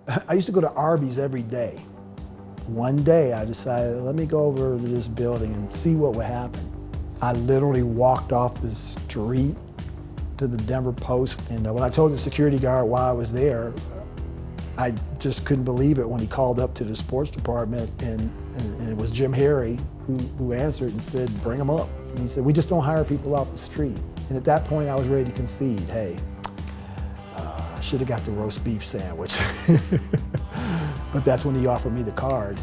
I used to go to Arby's every day. One day I decided, let me go over to this building and see what would happen. I literally walked off the street to the Denver Post, and when I told the security guard why I was there, I just couldn't believe it when he called up to the sports department, and it was Jim Harry who answered and said, bring him up. And he said, we just don't hire people off the street. And at that point I was ready to concede, hey, I should have got the roast beef sandwich. But that's when he offered me the card.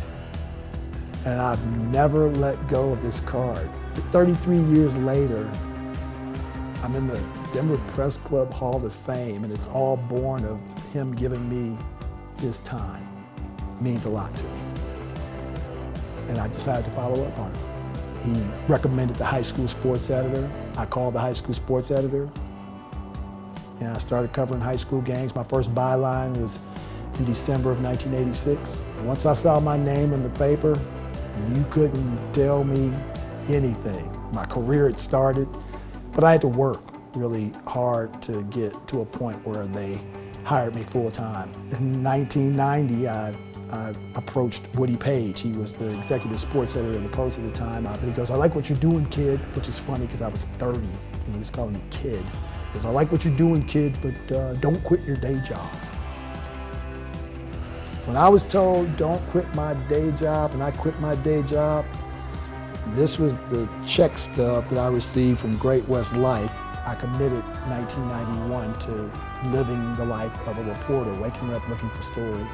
And I've never let go of this card. 33 years later, I'm in the Denver Press Club Hall of Fame, and it's all born of him giving me his time. It means a lot to me. And I decided to follow up on it. He recommended the high school sports editor. I called the high school sports editor, and I started covering high school games. My first byline was in December of 1986. Once I saw my name in the paper, you couldn't tell me anything. My career had started, but I had to work really hard to get to a point where they hired me full time. In 1990, I approached Woody Page. He was the executive sports editor of the Post at the time. And he goes, I like what you're doing, kid, which is funny because I was 30 and he was calling me kid. He goes, I like what you're doing, kid, but don't quit your day job. When I was told don't quit my day job and I quit my day job, this was the check stub that I received from Great West Life. I committed 1991 to living the life of a reporter, waking up looking for stories.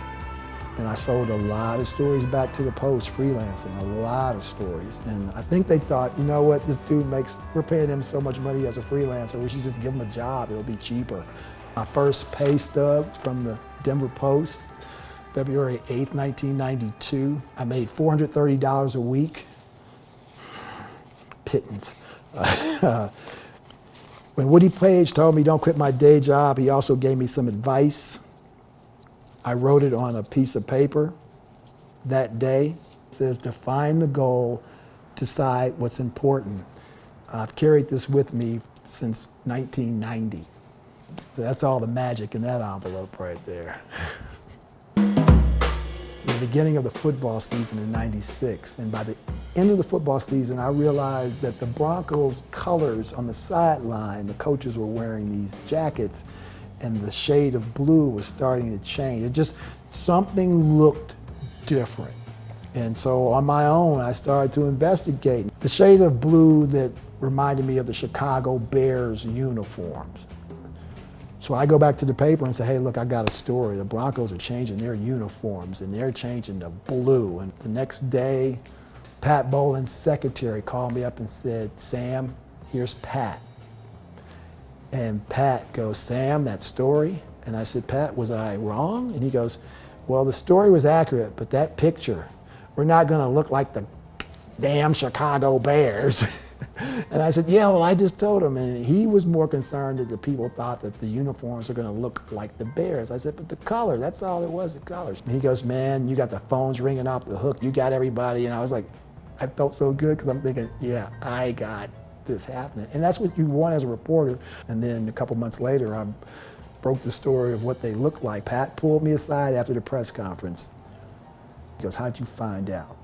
And I sold a lot of stories back to the Post, freelancing, a lot of stories. And I think they thought, you know what, this dude we're paying him so much money as a freelancer, we should just give him a job, it'll be cheaper. My first pay stub from the Denver Post, February 8th, 1992. I made $430 a week. Pittance. When Woody Page told me don't quit my day job, he also gave me some advice. I wrote it on a piece of paper that day. It says, define the goal, decide what's important. I've carried this with me since 1990. So that's all the magic in that envelope right there. The beginning of the football season in '96, and by the end of the football season, I realized that the Broncos colors on the sideline, the coaches were wearing these jackets, and the shade of blue was starting to change. It just, something looked different. And so on my own, I started to investigate. The shade of blue that reminded me of the Chicago Bears uniforms. So I go back to the paper and say, hey, look, I got a story. The Broncos are changing their uniforms and they're changing to blue. And the next day, Pat Bolin's secretary called me up and said, Sam, here's Pat. And Pat goes, Sam, that story? And I said, Pat, was I wrong? And he goes, well, the story was accurate, but that picture, we're not gonna look like the damn Chicago Bears. And I said, yeah, well, I just told him. And he was more concerned that the people thought that the uniforms are gonna look like the Bears. I said, but the color, that's all it was, the colors. And he goes, man, you got the phones ringing off the hook, you got everybody. And I was like, I felt so good because I'm thinking, yeah, I got this happening. And that's what you want as a reporter. And then a couple months later, I broke the story of what they looked like. Pat pulled me aside after the press conference. He goes, how'd you find out?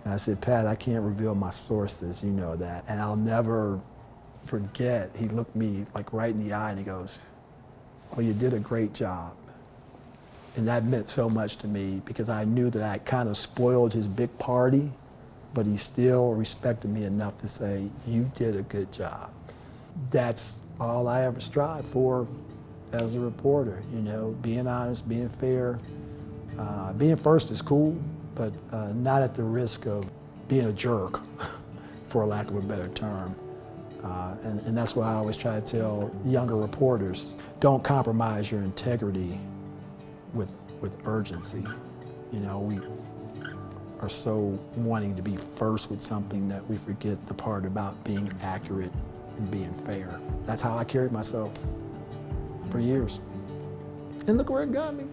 And I said, Pat, I can't reveal my sources, you know that. And I'll never forget, he looked me like right in the eye and he goes, well, you did a great job. And that meant so much to me because I knew that I kind of spoiled his big party, but he still respected me enough to say, you did a good job. That's all I ever strived for as a reporter, you know, being honest, being fair. Being first is cool, but not at the risk of being a jerk, for lack of a better term. And that's why I always try to tell younger reporters, don't compromise your integrity with urgency. You know, we are so wanting to be first with something that we forget the part about being accurate and being fair. That's how I carried myself for years. And look where it got me.